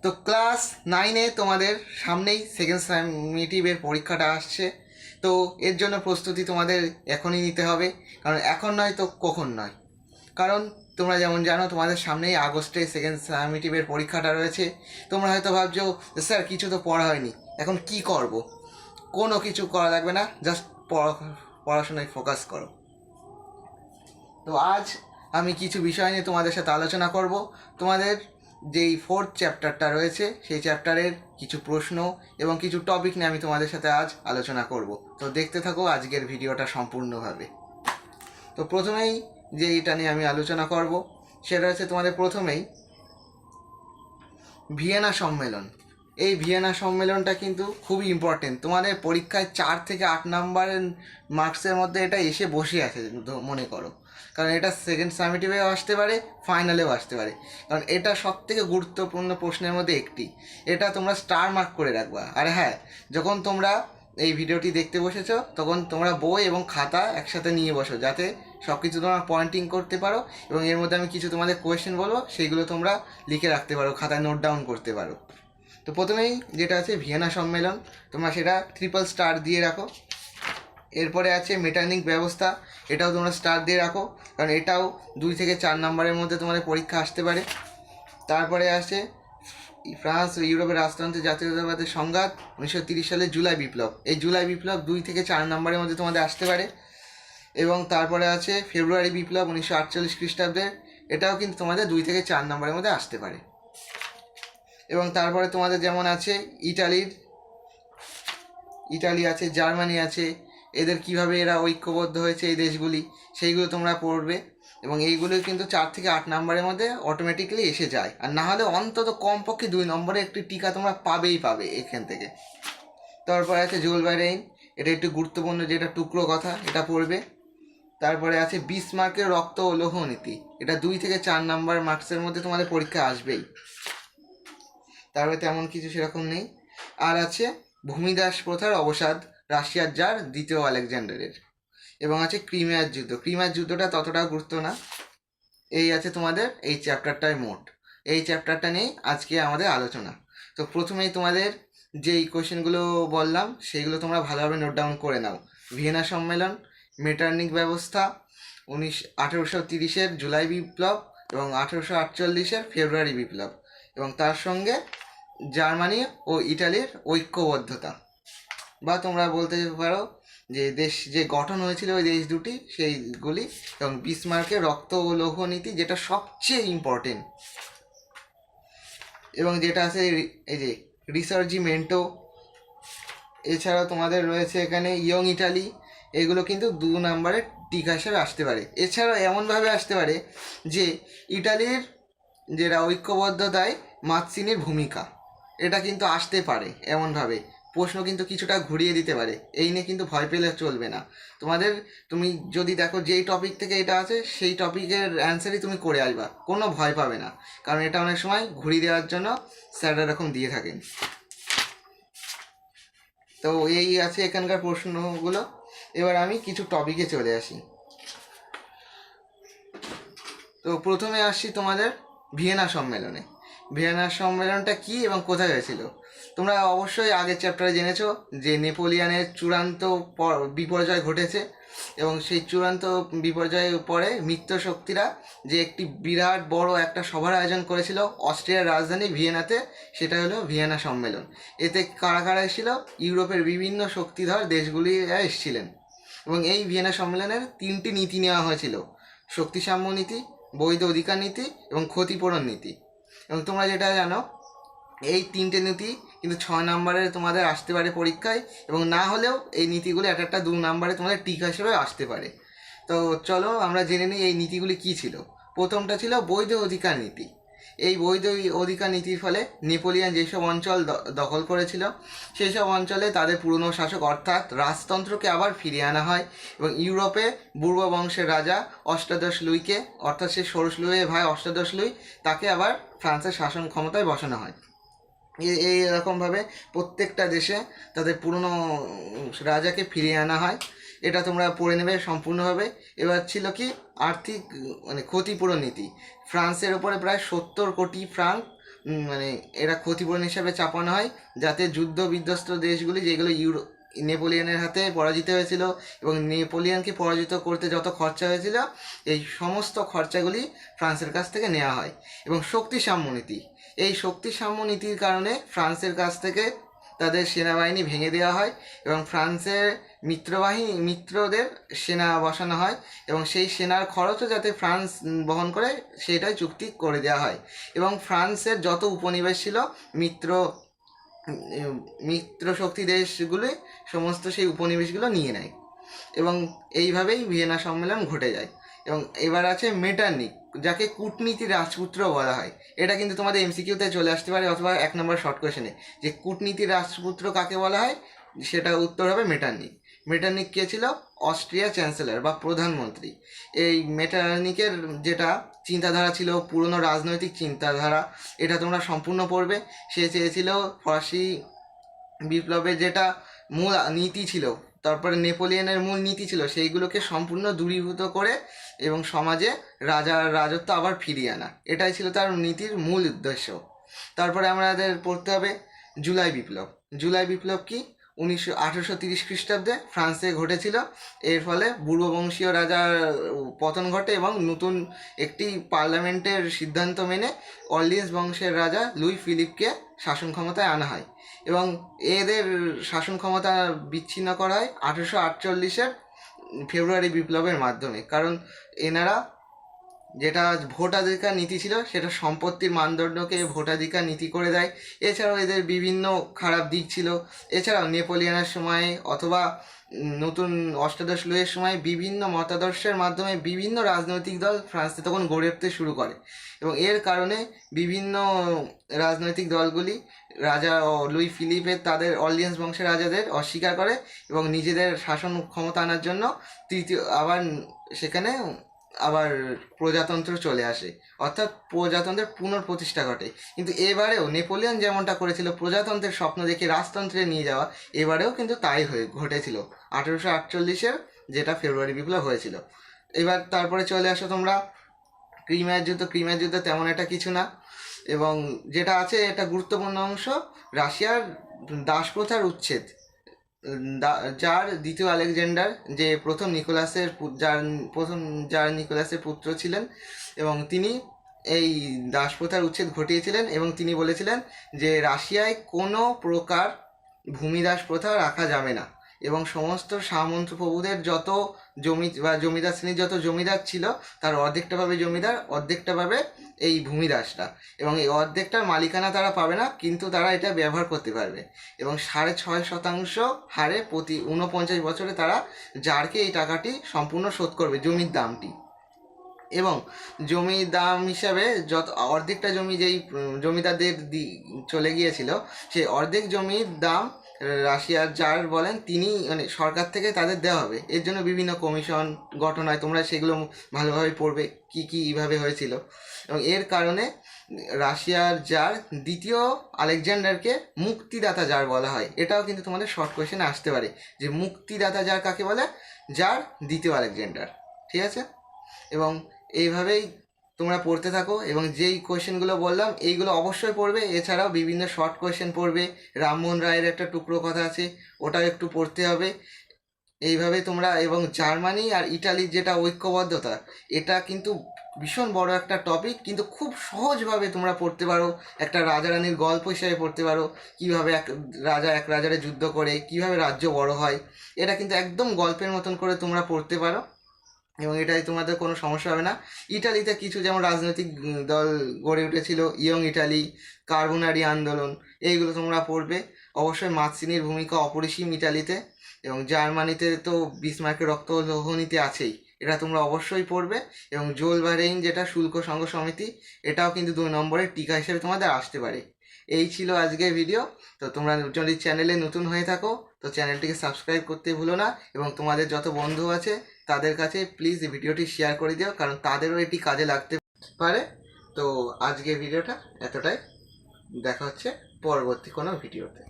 তো ক্লাস 9-এ তোমাদের সামনেই সেকেন্ড সামেটিভের পরীক্ষাটা আসছে। তো এর জন্য প্রস্তুতি তোমাদের এখনই নিতে হবে, কারণ এখন নয় তো কখন নয়। কারণ তোমরা যেমন জানো তোমাদের সামনেই আগস্টে সেকেন্ড সামেটিভের পরীক্ষাটা রয়েছে। তোমরা হয়তো ভাবছো যে স্যার কিছু তো পড়া হয়নি, এখন কি করব। কোনো কিছু করা লাগবে না, জাস্ট পড়াশোনায় ফোকাস করো। তো আজ আমি কিছু বিষয় নিয়ে তোমাদের সাথে আলোচনা করব। তোমাদের যেই 4th চ্যাপ্টারটা রয়েছে সেই চ্যাপ্টারের কিছু প্রশ্ন এবং কিছু টপিক নিয়ে আমি তোমাদের সাথে আজ আলোচনা করব। তো দেখতে থাকো আজকের ভিডিওটা সম্পূর্ণভাবে। তো প্রথমেই যে এটা নিয়ে আমি আলোচনা করব সেটা হচ্ছে তোমাদের প্রথমেই ভিয়েনা সম্মেলন। এই ভিয়েনা সম্মেলনটা কিন্তু খুবই ইম্পর্টেন্ট। তোমাদের পরীক্ষায় 4 থেকে 8 নাম্বারের মার্কসের মধ্যে এটা এসে বসে আছে মনে করো, কারণ এটা সেকেন্ড সামেটিভেও আসতে পারে, ফাইনালেও আসতে পারে। কারণ এটা সবথেকে গুরুত্বপূর্ণ প্রশ্নের মধ্যে একটি। এটা তোমরা স্টার মার্ক করে রাখবা। আর হ্যাঁ, যখন তোমরা এই ভিডিওটি দেখতে বসেছো তখন তোমরা বই এবং খাতা একসাথে নিয়ে বসো, যাতে সব কিছু তোমরা পয়েন্টিং করতে পারো এবং এর মধ্যে আমি কিছু তোমাদের কোয়েশ্চেন বলবো, সেইগুলো তোমরা লিখে রাখতে পারো, খাতায় নোট ডাউন করতে পারো। তো প্রথমেই যেটা আছে ভিয়েনা সম্মেলন, তোমরা সেটা 3 স্টার দিয়ে রাখো। এরপরে আছে মেটার্নিক ব্যবস্থা, এটাও তোমরা স্টার দিয়ে রাখো, কারণ এটাও 2 থেকে 4 নাম্বারের মধ্যে তোমাদের পরীক্ষা আসতে পারে। তারপরে আসে ফ্রান্স ও ইউরোপের রাজতন্ত্রের জাতীয়তাবাদের সংঘাত 1930 সালের জুলাই বিপ্লব। এই জুলাই বিপ্লব 2 থেকে 4 নাম্বারের মধ্যে তোমাদের আসতে পারে। এবং তারপরে আছে ফেব্রুয়ারি বিপ্লব 1948 খ্রিস্টাব্দের, এটাও কিন্তু তোমাদের 2 থেকে 4 নাম্বারের মধ্যে আসতে পারে। এবং তারপরে তোমাদের যেমন আছে ইটালি আছে, জার্মানি আছে, এদের কিভাবে এরা ঐক্যবদ্ধ হয়েছে এই দেশগুলি, সেইগুলো তোমরা পড়বে। এবং এইগুলো কিন্তু 4 থেকে 8 নাম্বারের মধ্যে অটোমেটিক্যালি এসে যায়, আর না হলে অন্তত কমপক্ষে 2 নম্বরে একটি টিকা তোমরা পাবে এখান থেকে। তারপরে আছে জুল ভার্নেইন, এটা একটু গুরুত্বপূর্ণ, যেটা টুকরো কথা, এটা পড়বে। তারপরে আছে বিসমার্কের রক্ত ও লৌহ নীতি, এটা 2 থেকে 4 নাম্বার মার্কসের মধ্যে তোমাদের পরীক্ষা আসবেই। তারপরে তেমন কিছু সেরকম নেই। আর আছে ভূমিদাস প্রথার অবসাদ রাশিয়ার জার দ্বিতীয় আলেকজান্ডারের। এবং আছে ক্রিমিয়ার যুদ্ধ। ক্রিমিয়ার যুদ্ধটা ততটাও গুরুত্ব না। এই আছে তোমাদের এই চ্যাপ্টারটায় মোট। এই চ্যাপ্টারটা নিয়েই আজকে আমাদের আলোচনা। তো প্রথমেই তোমাদের যেই কোয়েশ্চেনগুলো বললাম সেইগুলো তোমরা ভালোভাবে নোট ডাউন করে নাও। ভিয়েনা সম্মেলন, মেটার্নিক ব্যবস্থা, 1830-এর জুলাই বিপ্লব এবং 1848-এর ফেব্রুয়ারি বিপ্লব, এবং তার সঙ্গে জার্মানি ও ইটালির ঐক্যবদ্ধতা, বা তোমরা বলতে পারো যে দেশ যে গঠন হয়েছিল ওই দেশ দুটি সেইগুলি, এবং বিসমার্কের রক্ত ও লৌহ নীতি, যেটা সবচেয়ে ইম্পর্টেন্ট। এবং যেটা আছে এই যে রিসার্জিমেন্টো। এছাড়াও তোমাদের রয়েছে এখানে ইয়ং ইটালি, এগুলো কিন্তু 2 নাম্বারের টিকা হিসেবে আসতে পারে। এছাড়াও এমনভাবে আসতে পারে যে ইটালির যেটা ঐক্যবদ্ধতায় মাৎসিনির ভূমিকা, এটা কিন্তু আসতে পারে এমনভাবে। প্রশ্ন কিন্তু কিছুটা ঘুরিয়ে দিতে পারে, এই নিয়ে কিন্তু ভয় পেলে চলবে না। তুমি যদি দেখো যেই টপিক থেকে এটা আছে সেই টপিকের অ্যান্সারই তুমি করে আসবা, কোনো ভয় পাবে না, কারণ এটা অনেক সময় ঘুরিয়ে দেওয়ার জন্য স্যাররা এরকম দিয়ে থাকেন। তো এই আছে এখানকার প্রশ্নগুলো। এবার আমি কিছু টপিকে চলে আসি। তো প্রথমে আসছি তোমাদের ভিয়েনা সম্মেলনে। ভিয়েনা সম্মেলনটা কি এবং কোথায় হয়েছিল? তোমরা অবশ্যই আগের চ্যাপ্টারে জেনেছো যে নেপোলিয়ানের চূড়ান্ত বিপর্যয় ঘটেছে, এবং সেই চূড়ান্ত বিপর্যয়ের পরে মিত্র শক্তিরা যে একটি বিরাট বড় একটা সভার আয়োজন করেছিল অস্ট্রিয়ার রাজধানী ভিয়েনাতে, সেটা হলো ভিয়েনা সম্মেলন। এতে কারা কারা এসেছিল? ইউরোপের বিভিন্ন শক্তিধর দেশগুলি এসেছিলেন। এবং এই ভিয়েনা সম্মেলনের 3টি নীতি নেওয়া হয়েছিল: শক্তিসাম্য নীতি, বৈধ অধিকার নীতি এবং ক্ষতিপূরণ নীতি। এবং তোমরা যেটা জানো এই 3টে নীতি কিন্তু 6 নাম্বারে তোমাদের আসতে পারে পরীক্ষায়, এবং না হলেও এই নীতিগুলি একটা 2 নাম্বারে তোমাদের টিকা হিসেবে আসতে পারে। তো চলো আমরা জেনে নিই এই নীতিগুলি কী ছিল। প্রথমটা ছিল বৈধ অধিকার নীতি। এই বৈধ অধিকার নীতির ফলে নেপোলিয়ান যেসব অঞ্চল দখল করেছিল সেই সব অঞ্চলে তাদের পুরনো শাসক অর্থাৎ রাজতন্ত্রকে আবার ফিরিয়ে আনা হয়, এবং ইউরোপে বুর্ব বংশের রাজা অষ্টাদশ লুইকে, অর্থাৎ সে ষোড়শ লুইয়ের ভাই অষ্টাদশ লুই, তাকে আবার ফ্রান্সের শাসন ক্ষমতায় বসানো হয়। এই রকমভাবে প্রত্যেকটা দেশে তাদের পুরনো রাজাকে ফিরিয়ে আনা হয়। এটা তোমরা পড়ে নেবে সম্পূর্ণভাবে। এবার ছিল কি আর্থিক ক্ষতিপূরণ নীতি। ফ্রান্সের ওপরে প্রায় 70 কোটি ফ্রাঙ্ক মানে এরা ক্ষতিপূরণ হিসাবে চাপানো হয়, যাতে যুদ্ধ বিধ্বস্ত দেশগুলি যেগুলো নেপোলিয়নের হাতে পরাজিত হয়েছিল এবং নেপোলিয়নকে পরাজিত করতে যত খরচা হয়েছিল এই সমস্ত খরচাগুলি ফ্রান্সের কাছ থেকে নেওয়া হয়। এবং শক্তি সাম্য নীতি, এই শক্তি সাম্য নীতির কারণে ফ্রান্সের কাছ থেকে তাদের সেনাবাহিনী ভেঙে দেওয়া হয় এবং ফ্রান্সের মিত্রদের সেনা বসানো হয় এবং সেই সেনার খরচও যাতে ফ্রান্স বহন করে সেটাই চুক্তি করে দেওয়া হয়। এবং ফ্রান্সের যত উপনিবেশ ছিল মিত্র শক্তি দেশগুলি সমস্ত সেই উপনিবেশগুলো নিয়ে নেয় এবং এইভাবেই ভিয়েনা সম্মেলন ঘটে যায়। এবং এবার আছে মেটার্নিক, যাকে কূটনীতির রাজপুত্র বলা হয়। এটা কিন্তু তোমাদের এমসিকিউতে চলে আসতে পারে অথবা 1 নম্বর শর্ট কোয়েশনে, যে কূটনীতির রাজপুত্র কাকে বলা হয়, সেটা উত্তর হবে মেটার্নিক। মেটার্নিক কে ছিল? অস্ট্রিয়া চ্যান্সেলর বা প্রধানমন্ত্রী। এই মেটার্নিকের যেটা চিন্তাধারা ছিল, পুরনো রাজনৈতিক চিন্তাধারা, এটা তোমরা সম্পূর্ণ পড়বে। সে চেয়েছিল ফরাসি বিপ্লবের যেটা মূল নীতি ছিল, তারপরে নেপোলিয়নের মূল নীতি ছিল, সেইগুলোকে সম্পূর্ণ দূরীভূত করে এবং সমাজে রাজার রাজত্ব আবার ফিরিয়ে আনা, এটাই ছিল তার নীতির মূল উদ্দেশ্য। তারপরে আমাদের পড়তে হবে জুলাই বিপ্লব। জুলাই বিপ্লব কি? 1830 খ্রিস্টাব্দে ফ্রান্সে ঘটেছিল। এর ফলে পূর্ববংশীয় রাজার পতন ঘটে এবং নতুন একটি পার্লামেন্টের সিদ্ধান্ত মেনে অর্লিয়েন্স বংশের রাজা লুই ফিলিপকে শাসন ক্ষমতায় আনা হয় এবং এদের শাসন ক্ষমতা বিচ্ছিন্ন করা হয় 1848-এর ফেব্রুয়ারি বিপ্লবের মাধ্যমে। কারণ এনারা যেটা ভোটাধিকার নীতি ছিল সেটা সম্পত্তির মানদণ্ডকে ভোটাধিকার নীতি করে দেয়। এছাড়াও এদের বিভিন্ন খারাপ দিক ছিল। এছাড়াও নেপোলিয়নের সময় অথবা নতুন অষ্টাদশ লুইয়ের সময় বিভিন্ন মতাদর্শের মাধ্যমে বিভিন্ন রাজনৈতিক দল ফ্রান্সে তখন গড়ে উঠতে শুরু করে এবং এর কারণে বিভিন্ন রাজনৈতিক দলগুলি রাজা লুই ফিলিপের তাদের অর্লিয়েন্স বংশের রাজাদের অস্বীকার করে এবং নিজেদের শাসন ক্ষমতা আনার জন্য সেখানে আবার প্রজাতন্ত্র চলে আসে, অর্থাৎ প্রজাতন্ত্রের পুনঃপ্রতিষ্ঠা ঘটে। কিন্তু এবারেও নেপোলিয়ন যেমনটা করেছিল প্রজাতন্ত্রের স্বপ্ন দেখে রাজতন্ত্রে নিয়ে যাওয়া, এবারেও কিন্তু তাই ঘটেছিল 1848-এর যেটা ফেব্রুয়ারি বিপ্লব হয়েছিল। এবার তারপরে চলে আসো তোমরা ক্রিমিয়ার যুদ্ধ। ক্রিমিয়ার যুদ্ধ তেমন একটা কিছু না এবং যেটা আছে এটা গুরুত্বপূর্ণ অংশ, রাশিয়ার দাসপ্রথার উচ্ছেদ। যার দ্বিতীয় আলেকজান্ডার, যে প্রথম নিকোলাসের পুত্র ছিলেন এবং তিনি এই দাসপ্রথার উচ্ছেদ ঘটিয়েছিলেন এবং তিনি বলেছিলেন যে রাশিয়ায় কোনো প্রকার ভূমিদাস প্রথা রাখা যাবে না এবং সমস্ত সামন্ত প্রভুদের যত জমি বা জমিদার শ্রেণীর যত জমিদার ছিল তার অর্ধেকটা পাবে জমিদার, অর্ধেকটা পাবে এই ভূমিদাসরা এবং এই অর্ধেকটার মালিকানা তারা পাবে না, কিন্তু তারা এটা ব্যবহার করতে পারবে এবং 6.5% হারে প্রতি 49 বছরে তারা জারকে এই টাকাটি সম্পূর্ণ শোধ করবে, জমির দামটি। এবং জমির দাম হিসাবে যত অর্ধেকটা জমি যেই জমিদারদের চলে গিয়েছিল সেই অর্ধেক জমির দাম রাশিয়ার জার বলেন তিনি মানে সরকার থেকে তাদের দেওয়া হবে। এর জন্য বিভিন্ন কমিশন গঠন হয়, তোমরা সেগুলো ভালোভাবে পড়বে কীভাবে হয়েছিল। এবং এর কারণে রাশিয়ার জার দ্বিতীয় আলেকজান্ডারকে মুক্তিদাতা জার বলা হয়। এটাও কিন্তু তোমাদের শর্ট কোয়েশ্চেনে আসতে পারে যে মুক্তিদাতা জার কাকে বলে? জার দ্বিতীয় আলেকজান্ডার। ঠিক আছে, এবং এইভাবেই তোমরা পড়তে থাকো এবং যেই কোয়েশ্চেনগুলো বললাম এইগুলো অবশ্যই পড়বে। এছাড়াও বিভিন্ন শর্ট কোয়েশ্চেন পড়বে। রামমোহন রায়ের একটা টুকরো কথা আছে, ওটাও একটু পড়তে হবে। এইভাবে তোমরা, এবং জার্মানি আর ইটালির যেটা ঐক্যবদ্ধতা, এটা কিন্তু ভীষণ বড় একটা টপিক, কিন্তু খুব সহজভাবে তোমরা পড়তে পারো। একটা রাজা রানীর গল্প হিসেবে পড়তে পারো, কীভাবে এক রাজারে যুদ্ধ করে কীভাবে রাজ্য বড় হয়, এটা কিন্তু একদম গল্পের মতন করে তোমরা পড়তে পারো এবং এটাই তোমাদের কোনো সমস্যা হবে না। ইটালিতে কিছু যেমন রাজনৈতিক দল গড়ে উঠেছিল, ইয়ং ইটালি, কার্বোনারি আন্দোলন, এইগুলো তোমরা পড়বে। অবশ্যই মাৎসিনির ভূমিকা অপরিসীম ইটালিতে, এবং জার্মানিতে তো বিসমার্কের রক্ত লৌহ নীতি আছেই, এটা তোমরা অবশ্যই পড়বে। এবং জোলবারেইন যেটা শুল্ক সংঘ সমিতি, এটাও কিন্তু 2 নম্বরের টিকা হিসেবে তোমাদের আসতে পারে। এই ছিল আজকের ভিডিও। তো তোমরা যদি চ্যানেলে নতুন হয়ে থাকো তো চ্যানেলটিকে সাবস্ক্রাইব করতে ভুলো না এবং তোমাদের যত বন্ধু আছে তাদের কাছে প্লিজ এই ভিডিওটি শেয়ার করে দিও, কারণ তাদেরও এটি কাজে লাগতে পারে। তো আজকের ভিডিওটা এতটাই, দেখা হচ্ছে পরবর্তী কোনো ভিডিওতে।